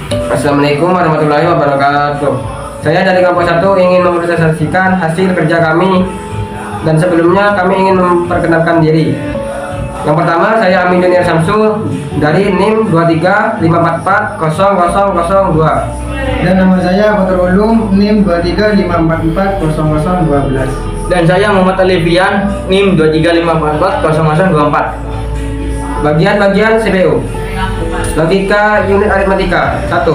Assalamualaikum warahmatullahi wabarakatuh. Saya dari kampus 1 ingin mempresentasikan hasil kerja kami, dan sebelumnya kami ingin memperkenalkan diri. Yang pertama, saya Amin Daniel Samsul dari NIM 2354400002. Dan nama saya Fathur Ulum, NIM 2354400012. Dan saya Muhammad Alifian, NIM 2354400024. Bagian-bagian CPU. Logika unit aritmatika. 1.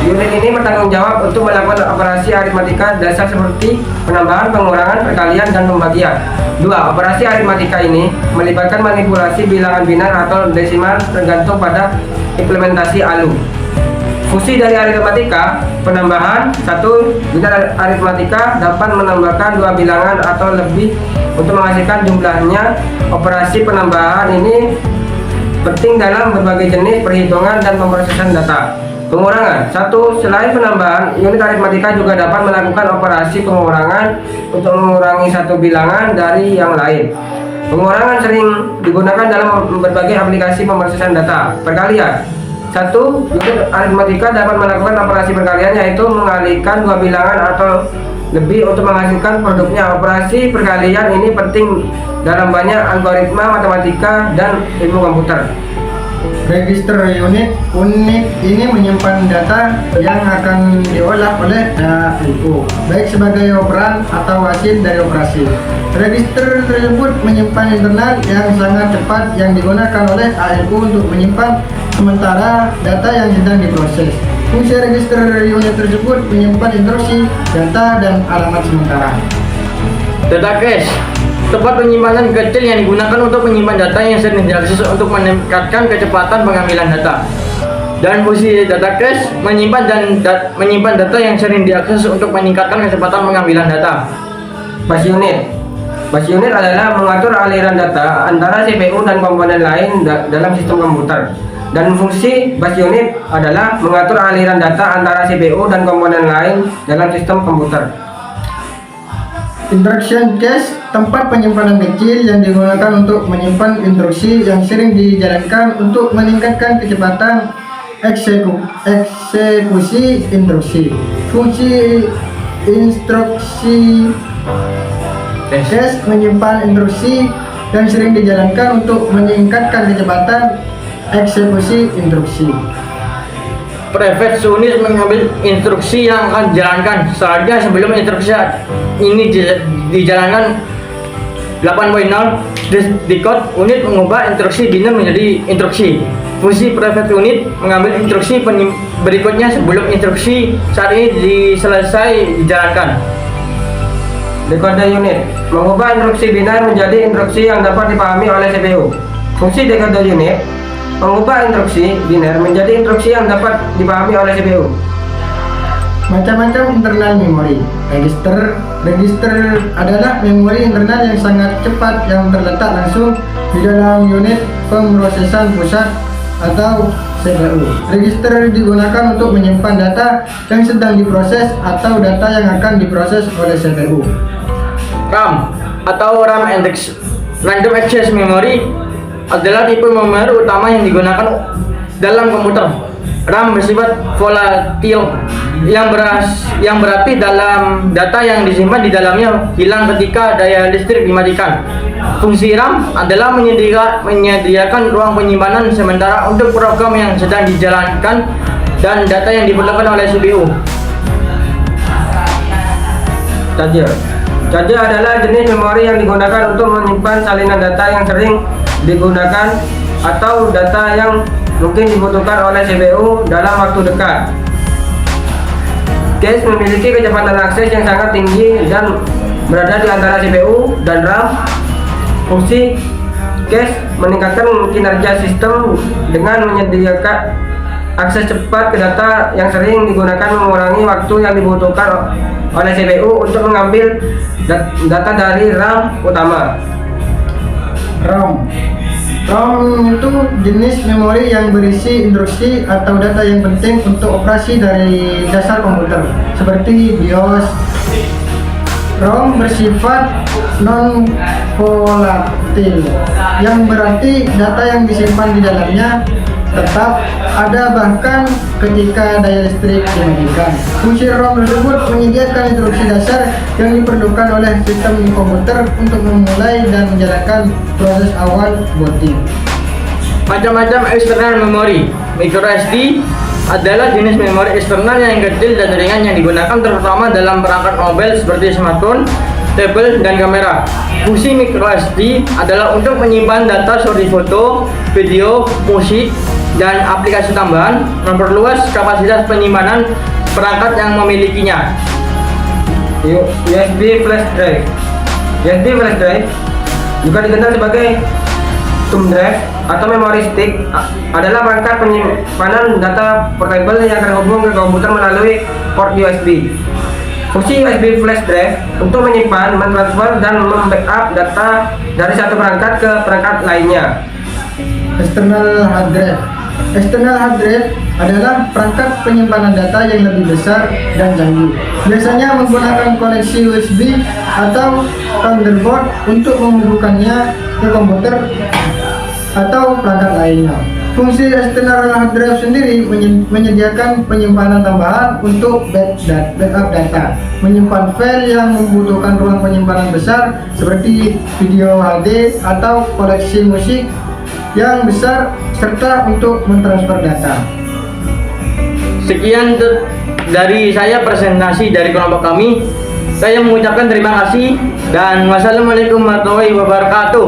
Unit ini bertanggung jawab untuk melakukan operasi aritmatika dasar seperti penambahan, pengurangan, perkalian, dan pembagian. 2. Operasi aritmatika ini melibatkan manipulasi bilangan binar atau desimal tergantung pada implementasi ALU. Fungsi dari aritmatika: penambahan. 1. Unit aritmatika dapat menambahkan 2 bilangan atau lebih untuk menghasilkan jumlahnya. Operasi penambahan ini penting dalam berbagai jenis perhitungan dan pemrosesan data. Pengurangan. 1. Selain penambahan, unit aritmatika juga dapat melakukan operasi pengurangan untuk mengurangi satu bilangan dari yang lain. Pengurangan sering digunakan dalam berbagai aplikasi pemrosesan data. Perkalian. 1. Unit aritmatika dapat melakukan operasi perkalian, yaitu mengalihkan 2 bilangan atau lebih untuk menghasilkan produknya. Operasi perkalian ini penting dalam banyak algoritma matematika dan ilmu komputer. Register unit ini menyimpan data yang akan diolah oleh ALU, baik sebagai operan atau hasil dari operasi. Register tersebut menyimpan internal yang sangat cepat yang digunakan oleh ALU untuk menyimpan sementara data yang sedang diproses. Fungsi register unit tersebut menyimpan instruksi, data, dan alamat sementara. Data cache, tempat penyimpanan kecil yang digunakan untuk menyimpan data yang sering diakses untuk meningkatkan kecepatan pengambilan data. Dan fungsi data cache menyimpan data yang sering diakses untuk meningkatkan kecepatan pengambilan data. Bus unit. Bus unit adalah mengatur aliran data antara CPU dan komponen lain dalam sistem komputer. Dan fungsi bus unit adalah mengatur aliran data antara CPU dan komponen lain dalam sistem komputer. Instruction cache, tempat penyimpanan kecil yang digunakan untuk menyimpan instruksi yang sering dijalankan untuk meningkatkan kecepatan eksekusi instruksi. Fungsi instruksi cache menyimpan instruksi yang sering dijalankan untuk meningkatkan kecepatan eksekusi instruksi. Private unit mengambil instruksi yang akan dijalankan. Selanjutnya, sebelum instruksi ini dijalankan 8.0 decode, unit mengubah instruksi biner menjadi instruksi. Fungsi private unit mengambil instruksi berikutnya sebelum instruksi saat ini selesai dijalankan. Decode unit mengubah instruksi binar menjadi instruksi yang dapat dipahami oleh CPU. Fungsi decode unit mengubah instruksi binar menjadi instruksi yang dapat dipahami oleh CPU. Macam-macam internal memori. Register adalah memori internal yang sangat cepat yang terletak langsung di dalam unit pemrosesan pusat atau CPU. Register digunakan untuk menyimpan data yang sedang diproses atau data yang akan diproses oleh CPU. RAM atau RAM Index Random Access Memory adalah tipe memori utama yang digunakan dalam komputer. RAM bersifat volatil yang berarti dalam data yang disimpan di dalamnya hilang ketika daya listrik dimatikan. Fungsi RAM adalah menyediakan ruang penyimpanan sementara untuk program yang sedang dijalankan dan data yang diperlukan oleh CPU. Charger adalah jenis memori yang digunakan untuk menyimpan salinan data yang sering digunakan atau data yang mungkin dibutuhkan oleh CPU dalam waktu dekat. Cache memiliki kecepatan akses yang sangat tinggi dan berada di antara CPU dan RAM. Fungsi cache meningkatkan kinerja sistem dengan menyediakan akses cepat ke data yang sering digunakan, mengurangi waktu yang dibutuhkan oleh CPU untuk mengambil data dari RAM utama. ROM itu jenis memori yang berisi instruksi atau data yang penting untuk operasi dari dasar komputer, seperti BIOS. ROM bersifat non-volatil, yang berarti data yang disimpan di dalamnya tetap ada bahkan ketika daya listrik dimatikan. Fungsi ROM tersebut menyediakan instruksi dasar yang diperlukan oleh sistem komputer untuk memulai dan menjalankan proses awal booting. Macam-macam eksternal memori. Micro SD adalah jenis memori eksternal yang kecil dan ringan yang digunakan terutama dalam perangkat mobile seperti smartphone, tablet, dan kamera. Fungsi micro SD adalah untuk menyimpan data seperti foto, video, musik, dan aplikasi tambahan, memperluas kapasitas penyimpanan perangkat yang memilikinya. USB flash drive. USB flash drive juga dikenal sebagai thumb drive atau memory stick adalah perangkat penyimpanan data portable yang terhubung ke komputer melalui port USB. Fungsi USB flash drive untuk menyimpan, mentransfer, dan membackup data dari satu perangkat ke perangkat lainnya. External hard drive. External hard drive adalah perangkat penyimpanan data yang lebih besar dan canggih. Biasanya menggunakan koneksi USB atau Thunderbolt untuk menghubungkannya ke komputer atau perangkat lainnya. Fungsi external hard drive sendiri menyediakan penyimpanan tambahan untuk backup data, menyimpan file yang membutuhkan ruang penyimpanan besar seperti video HD atau koleksi musik yang besar, serta untuk mentransfer data. Sekian dari saya presentasi dari kelompok kami. Saya mengucapkan terima kasih dan wassalamualaikum warahmatullahi wabarakatuh.